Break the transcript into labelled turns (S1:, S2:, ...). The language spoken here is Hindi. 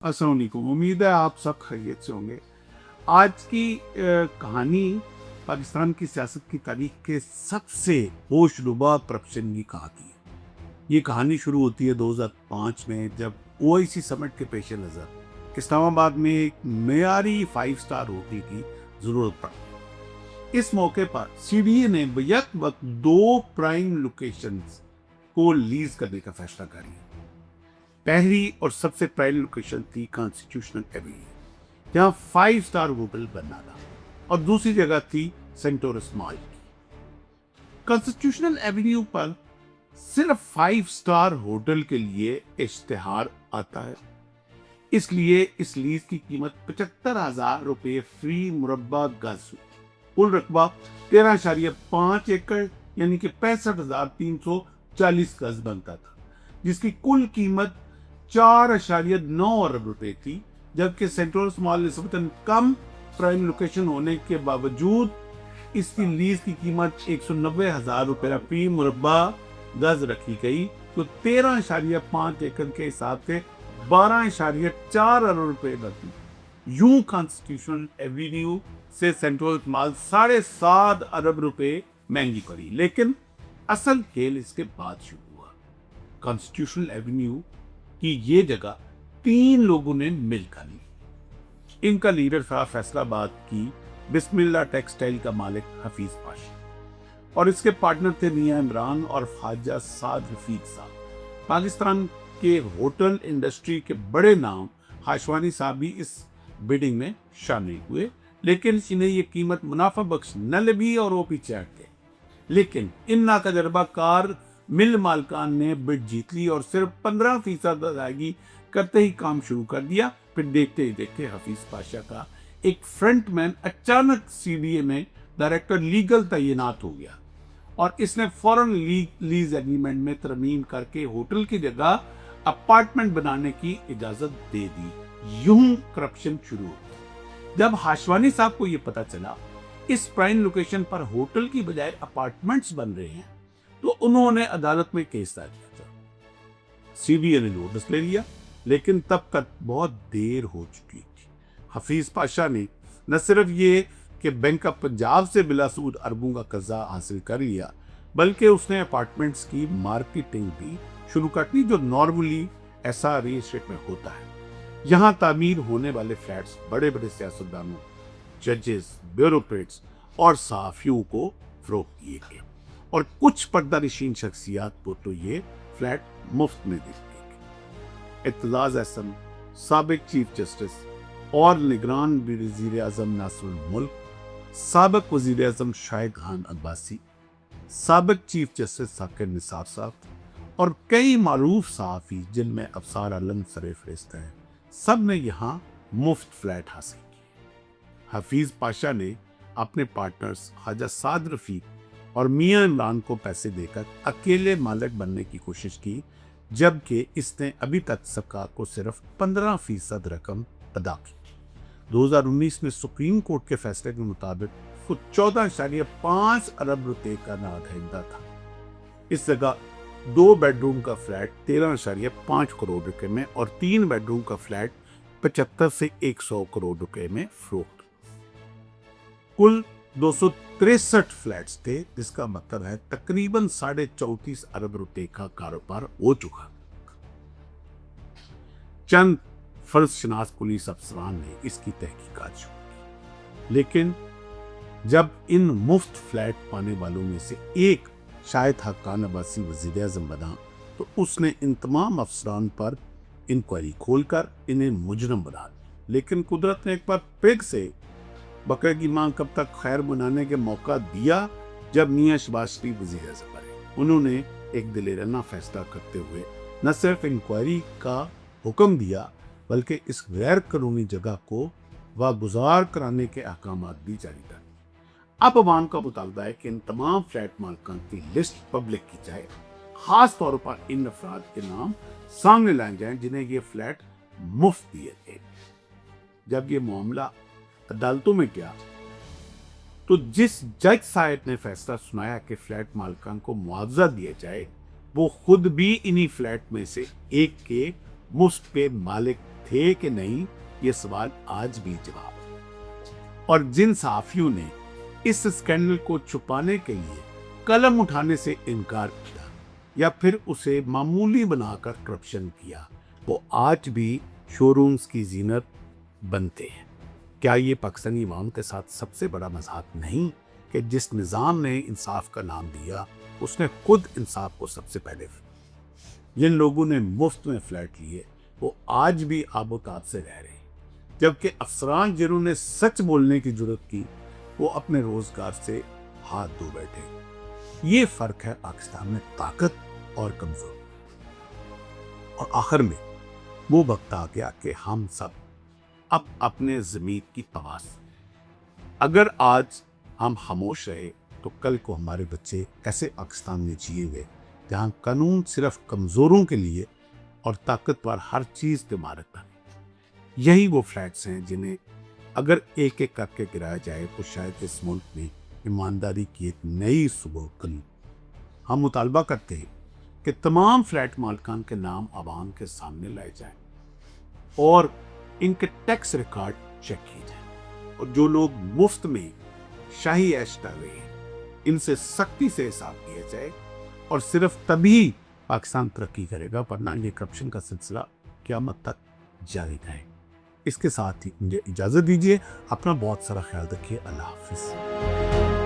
S1: अस्सलाम वालेकुम। उम्मीद है आप सब खैरियत से होंगे। आज की कहानी पाकिस्तान की सियासत की तारीख के सबसे होशरुबा करप्शन की कहानी है। ये कहानी शुरू होती है 2005 में, जब ओआईसी समिट के पेश नज़र इस्लामाबाद में एक मेयारी 5 स्टार होटल की ज़रूरत पड़ी। इस मौके पर सीडीए ने बैक वक्त 2 प्राइम लोकेशंस को लीज करने का फैसला कर लिया। पहली और सबसे प्राइम लोकेशन थी कॉन्स्टिट्यूशनल एवेन्यू, जहां 5 स्टार होटल बनना था, और दूसरी जगह थी सेंटोरस मॉल की। कॉन्स्टिट्यूशनल एवेन्यू पर सिर्फ 5 स्टार होटल के लिए इश्तिहार आता है, इसलिए इस लीज की कीमत 75,000 रुपए फी मुरब्बा गज, कुल रकबा 13.5 एकड़ यानी कि 65,340 गज बनता था, जिसकी कुल कीमत 4.9 अरब रुपए थी। जबकि सेंट्रल मॉल निस्बतन कम प्राइम लोकेशन होने के बावजूद इसकी लीज की कीमत 190,000 रुपए फी मुरब्बा गज रखी गई, तो 13.5 एकड़ के हिसाब से 12.4 अरब रुपए बनती। यूं कॉन्स्टिट्यूशनल एवेन्यू से सेंट्रल मॉल 7.5 अरब रुपए महंगी पड़ी। लेकिन असल खेल इसके बाद शुरू हुआ। कॉन्स्टिट्यूशनल एवेन्यू कि ये जगह 3 लोगों ने मिलकर ली। इनका लीडर था फैसलाबाद की बिस्मिल्लाह टेक्सटाइल का मालिक हफीज पाशा, और इसके पार्टनर थे मियां इमरान और ख्वाजा साद रफीक साहब। पाकिस्तान के होटल इंडस्ट्री के बड़े नाम हाशवानी साहब भी इस बिडिंग में शामिल हुए, लेकिन इन्हें ये कीमत मुनाफा बख्श न लगी और वो पीछे हट गए। लेकिन इन नातजर्बाकार मिल मालकान ने बिड जीत ली और सिर्फ 15% अदायगी करते ही काम शुरू कर दिया। फिर देखते ही देखते हफीज पाशा का एक फ्रंटमैन अचानक सीडीए में डायरेक्टर लीगल तैनात हो गया, और इसने फौरन लीज एग्रीमेंट में तरमीम करके होटल की जगह अपार्टमेंट बनाने की इजाजत दे दी। यूं करप्शन शुरू हो गया। जब हाशवानी साहब को यह पता चला इस प्राइम लोकेशन पर होटल की बजाय अपार्टमेंट्स बन रहे हैं, तो उन्होंने अदालत में केस दायर किया। सीबीआई ने नोटिस ले लिया, लेकिन तब तक बहुत देर हो चुकी थी। हफीज पाशा ने न सिर्फ ये कि बैंक ऑफ पंजाब से बिलासूद अरबों का कर्जा हासिल कर लिया, बल्कि उसने अपार्टमेंट्स की मार्केटिंग भी शुरू कर दी, जो नॉर्मली ऐसा रियल एस्टेट में होता है। यहाँ तामीर होने वाले फ्लैट्स बड़े बड़े सियासतदानों, जजेस, ब्यूरोक्रेट्स और सहाफियों को फरोख्त किए गए, और कुछ पर्दानिशीन शख्सियात को तो ये फ्लैट मुफ्त में दी गई। इत्तलाज एहसन, साबिक चीफ जस्टिस और निगरान वज़ीर आज़म नासिरुल मुल्क, साबिक वज़ीर आज़म शाहिद खान अब्बासी, साबिक चीफ जस्टिस साकिर निसार साहब और कई मारूफ सहाफ़ी जिनमें अफसार आलम सर-ए-फ़हरिस्त हैं, सब ने यहाँ मुफ्त फ्लैट हासिल किए। हफीज पाशा ने अपने पार्टनर्स ख्वाजा साद रफीक और मियां इमरान को पैसे देकर अकेले मालिक बनने की कोशिश की, जबकि इसने अभी तक सरकार को सिर्फ 15% रकम अदा की। 2019 में सुप्रीम कोर्ट के फैसले के मुताबिक खुद 14.5 अरब रुपए का नाअदा था। इस जगह 2 बेडरूम का फ्लैट 13.5 करोड़ रुपए में और 3 बेडरूम का फ्लैट 75 से 100 करोड़ रुपए में फरोख्त। कुल 263 फ्लैट्स थे, जिसका मतलब है तकरीबन 34.5 अरब रुपए का कारोबार हो चुका। चंद फर्जशनास पुलिस अफसरान ने इसकी तहकीकात शुरू की, लेकिन जब इन मुफ्त फ्लैट पाने वालों में से एक शाहिद खान अब्बासी वज़ीर आज़म बना, तो उसने इन तमाम अफसरान पर इंक्वायरी खोलकर इन्हें मुजरम बना दिया। लेकिन कुदरत ने एक बार फिर से बकरे की मां कब तक खैर मनाने के मौका दिया, जब मियां शहबाज शरीफ वज़ीर आज़म बने। उन्होंने एक दिलेराना फैसला करते हुए न सिर्फ इंक्वायरी का हुक्म दिया, बल्कि इस गैर कानूनी जगह को वागुजार कराने के अहकाम भी जारी कर। अब अवाम का मुतालबा है कि इन तमाम फ्लैट मालिकान की लिस्ट पब्लिक की जाए, खास तौर पर इन अफराद के नाम सामने लाए जाएं जिन्हें ये फ्लैट मुफ्त दिए थे। जब ये मामला अदालतों में गया, तो जिस जज साहब ने फैसला सुनाया कि फ्लैट मालिकान को मुआवजा दिया जाए, वो खुद भी इन्हीं फ्लैट में से एक के मुफ्त पे मालिक थे कि नहीं, ये सवाल आज भी जवाब है। और जिन सहाफियों ने इस स्कैंडल को छुपाने के लिए कलम उठाने से इनकार किया या फिर उसे मामूली बनाकर करप्शन किया, वो आज भी शोरूम्स की जीनत बनते हैं। क्या ये पाकिस्तानी अवाम के साथ सबसे बड़ा मजाक नहीं कि जिस निज़ाम ने इंसाफ का नाम दिया, उसने खुद इंसाफ को सबसे पहले। जिन लोगों ने मुफ्त में फ्लैट लिए, वो आज भी आबोताब से रह रहे हैं, जबकि अफसरान जिन्होंने सच बोलने की जरूरत की, वो अपने रोजगार से हाथ धो बैठे। ये फर्क है पाकिस्तान में ताकत और कमजोर। और आखिर में वो वक्त आ गया कि हम सब अब अपने ज़मीर की आवाज़। अगर आज हम खामोश रहे तो कल को हमारे बच्चे ऐसे पाकिस्तान में जिएंगे जहाँ कानून सिर्फ कमज़ोरों के लिए और ताकतवर हर चीज़ के मालिक बने। यही वो फ्लैट्स हैं जिन्हें अगर एक एक करके गिराया जाए तो शायद इस मुल्क में ईमानदारी की एक नई सुबह खुली। हम मुतालबा करते हैं कि तमाम फ्लैट मालिकान के नाम आवाम के सामने लाए जाएं और इनके टैक्स रिकॉर्ड चेक किए जाए, और जो लोग मुफ्त में शाही ऐश कर रहे हैं, इनसे सख्ती से हिसाब किया जाए। और सिर्फ तभी पाकिस्तान तरक्की करेगा, वरना ये करप्शन का सिलसिला क़यामत तक जारी रहेगा। इसके साथ ही मुझे इजाज़त दीजिए। अपना बहुत सारा ख्याल रखिए। अल्लाह हाफिज़।